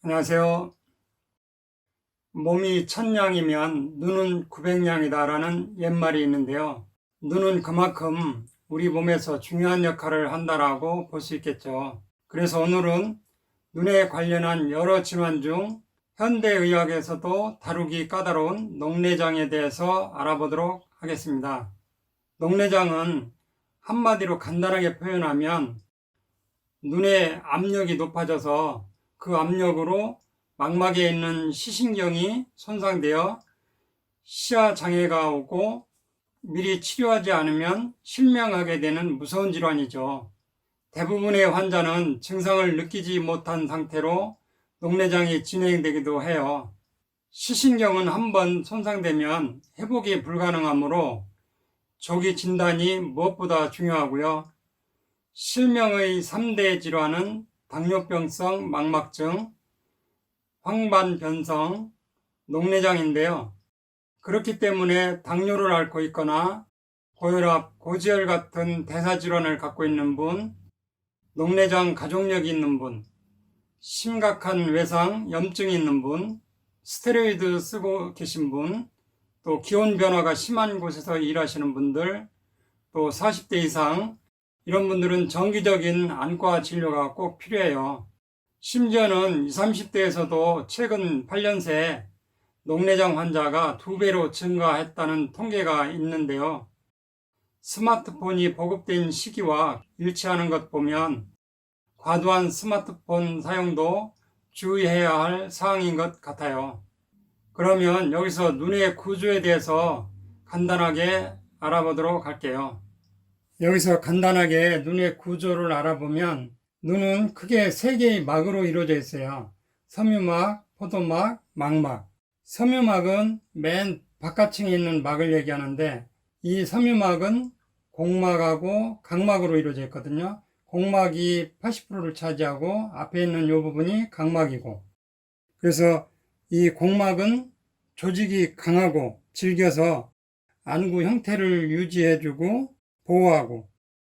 안녕하세요. 몸이 1000냥이면 눈은 900냥이다라는 옛말이 있는데요. 눈은 그만큼 우리 몸에서 중요한 역할을 한다라고 볼 수 있겠죠. 그래서 오늘은 눈에 관련한 여러 질환 중 현대의학에서도 다루기 까다로운 녹내장에 대해서 알아보도록 하겠습니다. 녹내장은 한마디로 간단하게 표현하면 눈의 압력이 높아져서 그 압력으로 망막에 있는 시신경이 손상되어 시야 장애가 오고 미리 치료하지 않으면 실명하게 되는 무서운 질환이죠. 대부분의 환자는 증상을 느끼지 못한 상태로 녹내장이 진행되기도 해요. 시신경은 한번 손상되면 회복이 불가능하므로 조기 진단이 무엇보다 중요하고요. 실명의 3대 질환은 당뇨병성 망막증, 황반변성, 녹내장인데요. 그렇기 때문에 당뇨를 앓고 있거나 고혈압, 고지혈 같은 대사질환을 갖고 있는 분, 녹내장 가족력이 있는 분, 심각한 외상, 염증이 있는 분, 스테로이드 쓰고 계신 분, 또 기온 변화가 심한 곳에서 일하시는 분들, 또 40대 이상 이런 분들은 정기적인 안과 진료가 꼭 필요해요. 심지어는 20, 30대에서도 최근 8년 새 녹내장 환자가 2배로 증가했다는 통계가 있는데요. 스마트폰이 보급된 시기와 일치하는 것 보면 과도한 스마트폰 사용도 주의해야 할 사항인 것 같아요. 그러면 여기서 눈의 구조에 대해서 간단하게 알아보도록 할게요. 여기서 간단하게 눈의 구조를 알아보면 눈은 크게 3개의 막으로 이루어져 있어요. 섬유막, 포도막, 망막. 섬유막은 맨 바깥층에 있는 막을 얘기하는데 이 섬유막은 공막하고 각막으로 이루어져 있거든요. 공막이 80%를 차지하고 앞에 있는 이 부분이 각막이고, 그래서 이 공막은 조직이 강하고 질겨서 안구 형태를 유지해주고 보호하고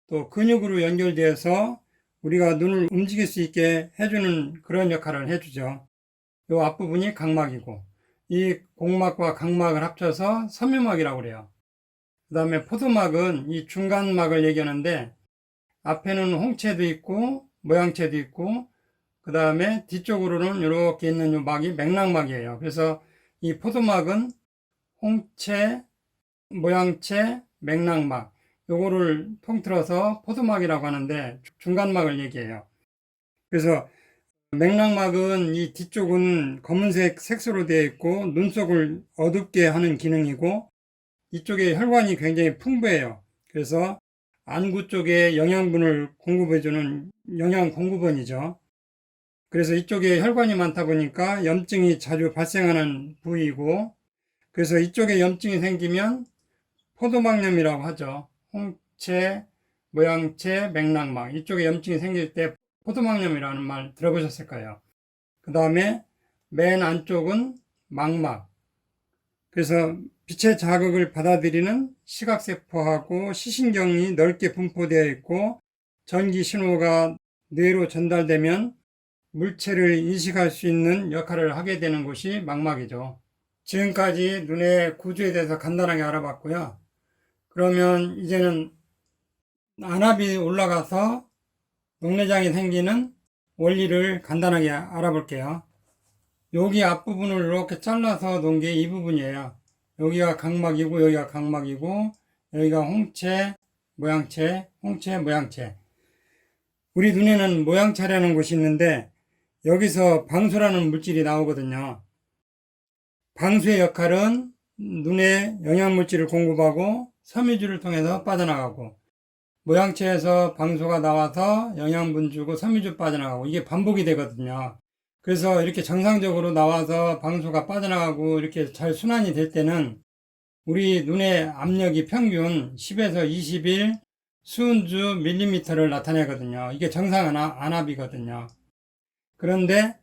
또 근육으로 연결되어서 우리가 눈을 움직일 수 있게 해주는 그런 역할을 해주죠. 이 앞부분이 각막이고 이 공막과 각막을 합쳐서 섬유막이라고 그래요. 그 다음에 포도막은 이 중간막을 얘기하는데 앞에는 홍채도 있고 모양채도 있고 그 다음에 뒤쪽으로는 이렇게 있는 이 막이 맥락막이에요. 그래서 이 포도막은 홍채, 모양채, 맥락막 요거를 통틀어서 포도막이라고 하는데 중간막을 얘기해요. 그래서 맥락막은 이 뒤쪽은 검은색 색소로 되어 있고 눈속을 어둡게 하는 기능이고 이쪽에 혈관이 굉장히 풍부해요. 그래서 안구 쪽에 영양분을 공급해주는 영양 공급원이죠. 그래서 이쪽에 혈관이 많다 보니까 염증이 자주 발생하는 부위이고, 그래서 이쪽에 염증이 생기면 포도막염이라고 하죠. 홍채, 모양채, 맥락막 이쪽에 염증이 생길 때 포도막염이라는 말 들어보셨을 거예요. 그 다음에 맨 안쪽은 망막. 그래서 빛의 자극을 받아들이는 시각세포하고 시신경이 넓게 분포되어 있고 전기 신호가 뇌로 전달되면 물체를 인식할 수 있는 역할을 하게 되는 곳이 망막이죠. 지금까지 눈의 구조에 대해서 간단하게 알아봤고요. 그러면 이제는 안압이 올라가서 녹내장이 생기는 원리를 간단하게 알아볼게요. 여기 앞부분을 이렇게 잘라서 놓은 게 이 부분이에요. 여기가 각막이고 여기가 각막이고 여기가 홍채, 모양채, 홍채, 모양채. 우리 눈에는 모양채라는 곳이 있는데 여기서 방수라는 물질이 나오거든요. 방수의 역할은 눈에 영양물질을 공급하고 섬유질을 통해서 빠져나가고 모양채에서 방수가 나와서 영양분 주고 섬유질 빠져나가고 이게 반복이 되거든요. 그래서 이렇게 정상적으로 나와서 방수가 빠져나가고 이렇게 잘 순환이 될 때는 우리 눈의 압력이 평균 10에서 21 수은주 밀리미터를 나타내거든요. 이게 정상 안압이거든요. 그런데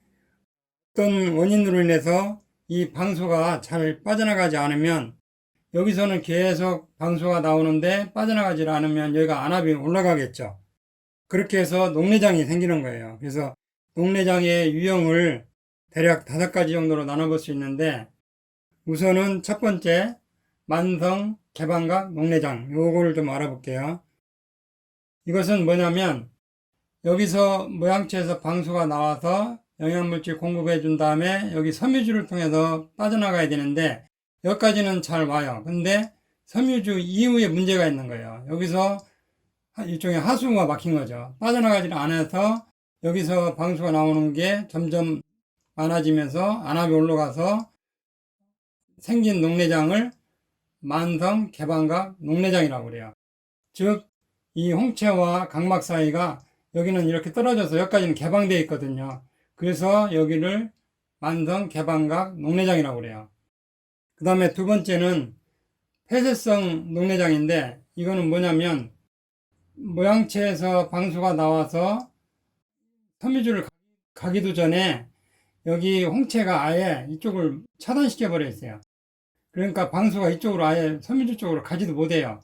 어떤 원인으로 인해서 이 방수가 잘 빠져나가지 않으면 여기서는 계속 방수가 나오는데 빠져나가지 않으면 여기가 안압이 올라가겠죠. 그렇게 해서 녹내장이 생기는 거예요. 그래서 녹내장의 유형을 대략 5가지 정도로 나눠볼 수 있는데, 우선은 첫 번째 만성 개방각 녹내장, 요거를 좀 알아볼게요. 이것은 뭐냐면 여기서 모양체에서 방수가 나와서 영양물질 공급해 준 다음에 여기 섬유주를 통해서 빠져나가야 되는데 여기까지는 잘 와요. 근데 섬유주 이후에 문제가 있는 거예요. 여기서 일종의 하수구가 막힌 거죠. 빠져나가지를 않아서 여기서 방수가 나오는 게 점점 많아지면서 안압이 올라가서 생긴 녹내장을 만성 개방각 녹내장이라고 그래요. 즉, 이 홍채와 각막 사이가 여기는 이렇게 떨어져서 여기까지는 개방되어 있거든요. 그래서 여기를 만성 개방각 녹내장이라고 그래요. 그 다음에 두 번째는 폐쇄성 녹내장인데, 이거는 뭐냐면 모양체에서 방수가 나와서 섬유주를 가기도 전에 여기 홍채가 아예 이쪽을 차단시켜 버려 있어요. 그러니까 방수가 이쪽으로 아예 섬유주 쪽으로 가지도 못해요.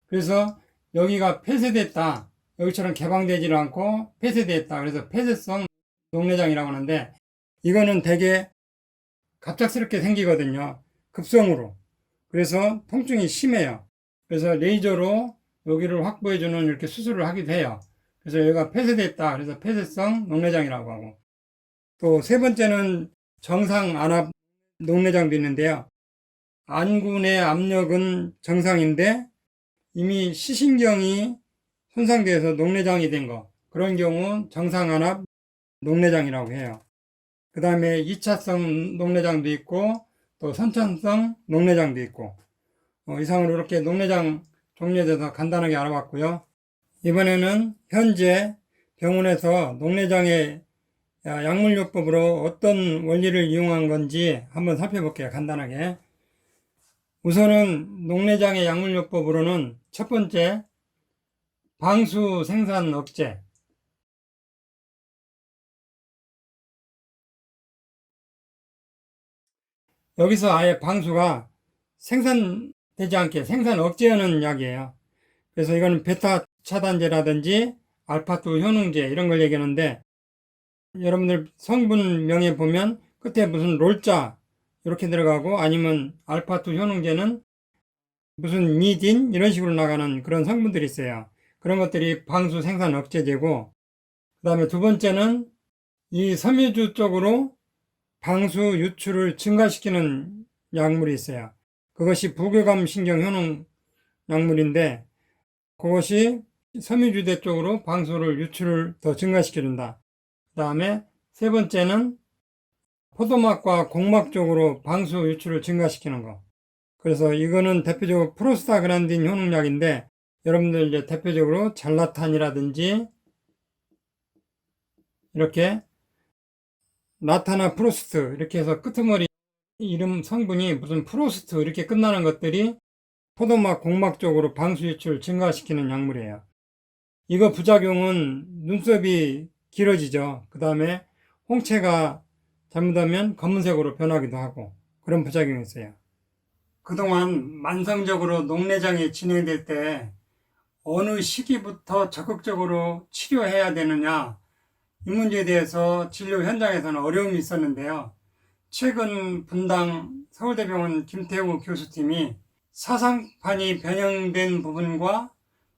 그래서 여기가 폐쇄됐다, 여기처럼 개방되지를 않고 폐쇄됐다, 그래서 폐쇄성 녹내장이라고 하는데, 이거는 되게 갑작스럽게 생기거든요. 급성으로. 그래서 통증이 심해요. 그래서 레이저로 여기를 확보해주는 이렇게 수술을 하기도 해요. 그래서 여기가 폐쇄됐다, 그래서 폐쇄성 녹내장이라고 하고, 또 세 번째는 정상 안압 녹내장도 있는데요. 안구 내 압력은 정상인데 이미 시신경이 손상돼서 녹내장이 된 거, 그런 경우 정상 안압 녹내장이라고 해요. 그 다음에 2차성 녹내장도 있고 또 선천성 녹내장도 있고, 이상으로 이렇게 녹내장 종류에 대해서 간단하게 알아봤고요. 이번에는 현재 병원에서 녹내장의 약물요법으로 어떤 원리를 이용한 건지 한번 살펴볼게요. 간단하게. 우선은 녹내장의 약물요법으로는 첫 번째, 방수 생산 억제. 여기서 아예 방수가 생산되지 않게 생산 억제하는 약이에요. 그래서 이거는 베타 차단제라든지 알파2 효능제 이런 걸 얘기하는데, 여러분들 성분명에 보면 끝에 무슨 롤자 이렇게 들어가고, 아니면 알파2 효능제는 무슨 미딘 이런 식으로 나가는 그런 성분들이 있어요. 그런 것들이 방수 생산 억제제고, 그 다음에 두 번째는 이 섬유주 쪽으로 방수 유출을 증가시키는 약물이 있어요. 그것이 부교감 신경 효능 약물인데, 그것이 섬유주대 쪽으로 방수를 유출을 더 증가시켜준다. 그 다음에 세 번째는 포도막과 공막 쪽으로 방수 유출을 증가시키는 거. 그래서 이거는 대표적으로 프로스타그란딘 효능약인데, 여러분들 이제 대표적으로 잘라탄이라든지 이렇게 나타나 프로스트 이렇게 해서 끄트머리 이름 성분이 무슨 프로스트 이렇게 끝나는 것들이 포도막 공막 쪽으로 방수 유출을 증가시키는 약물이에요. 이거 부작용은 눈썹이 길어지죠. 그 다음에 홍채가 잘못하면 검은색으로 변하기도 하고, 그런 부작용이 있어요. 그동안 만성적으로 녹내장이 진행될 때 어느 시기부터 적극적으로 치료해야 되느냐, 이 문제에 대해서 진료 현장에서는 어려움이 있었는데요. 최근 분당 서울대병원 김태우 교수팀이 사상판이 변형된 부분과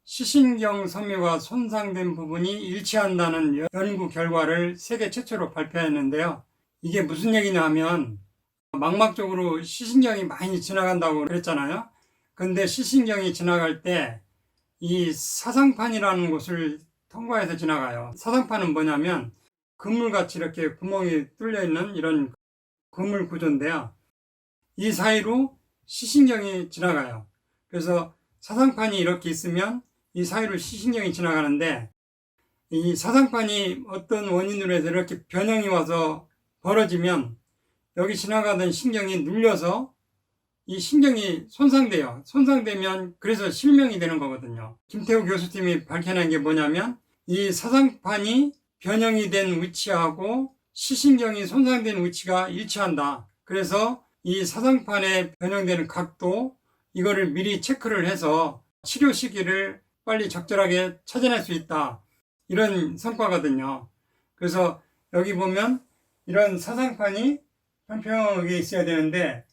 시신경 섬유가 손상된 부분이 일치한다는 연구 결과를 세계 최초로 발표했는데요. 이게 무슨 얘기냐 하면, 망막적으로 시신경이 많이 지나간다고 그랬잖아요. 근데 시신경이 지나갈 때 이 사상판이라는 곳을 통과해서 지나가요. 사상판은 뭐냐면 그물같이 이렇게 구멍이 뚫려 있는 이런 그물 구조인데요. 이 사이로 시신경이 지나가요. 그래서 사상판이 이렇게 있으면 이 사이로 시신경이 지나가는데, 이 사상판이 어떤 원인으로 해서 이렇게 변형이 와서 벌어지면 여기 지나가던 신경이 눌려서 이 신경이 손상돼요. 손상되면 그래서 실명이 되는 거거든요. 김태우 교수팀이 밝혀낸 게 뭐냐면, 이 사상판이 변형이 된 위치하고 시신경이 손상된 위치가 일치한다. 그래서 이 사상판에 변형되는 각도, 이거를 미리 체크를 해서 치료 시기를 빨리 적절하게 찾아낼 수 있다. 이런 성과거든요. 그래서 여기 보면 이런 사상판이 평평하게 있어야 되는데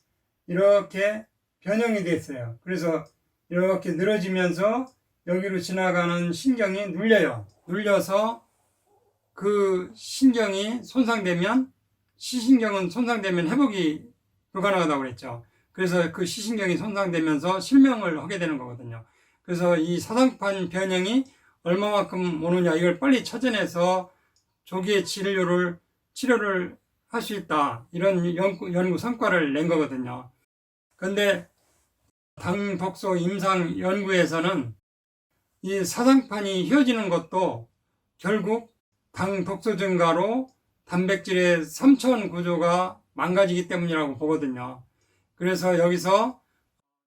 이렇게 변형이 됐어요. 그래서 이렇게 늘어지면서 여기로 지나가는 신경이 눌려요. 눌려서 그 신경이 손상되면, 시신경은 손상되면 회복이 불가능하다고 그랬죠. 그래서 그 시신경이 손상되면서 실명을 하게 되는 거거든요. 그래서 이 사상판 변형이 얼마만큼 오느냐, 이걸 빨리 찾아내서 조기에 치료를 할 수 있다, 이런 연구 성과를 낸 거거든요. 그런데 당 독소 임상 연구에서는 이 사상판이 휘어지는 것도 결국 당 독소 증가로 단백질의 3차원 구조가 망가지기 때문이라고 보거든요. 그래서 여기서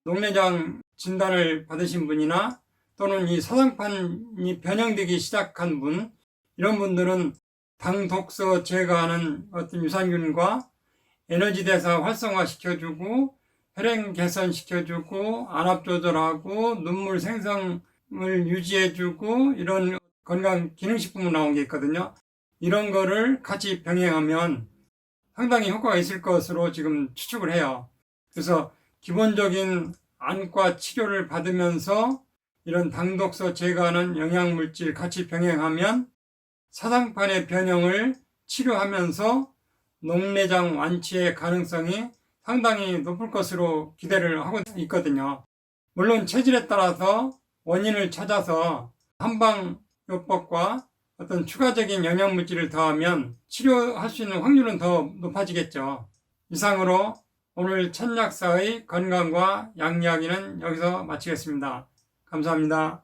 녹내장 진단을 받으신 분이나 또는 이 사상판이 변형되기 시작한 분, 이런 분들은 당 독소 제거하는 어떤 유산균과 에너지 대사 활성화 시켜주고 혈행 개선 시켜주고 안압 조절하고 눈물 생성을 유지해주고 이런 건강 기능식품으로 나온 게 있거든요. 이런 거를 같이 병행하면 상당히 효과가 있을 것으로 지금 추측을 해요. 그래서 기본적인 안과 치료를 받으면서 이런 당독소 제거하는 영양물질 같이 병행하면 사상판의 변형을 치료하면서 녹내장 완치의 가능성이 상당히 높을 것으로 기대를 하고 있거든요. 물론 체질에 따라서 원인을 찾아서 한방요법과 어떤 추가적인 영양물질을 더하면 치료할 수 있는 확률은 더 높아지겠죠. 이상으로 오늘 천약사의 건강과 양 이야기는 여기서 마치겠습니다. 감사합니다.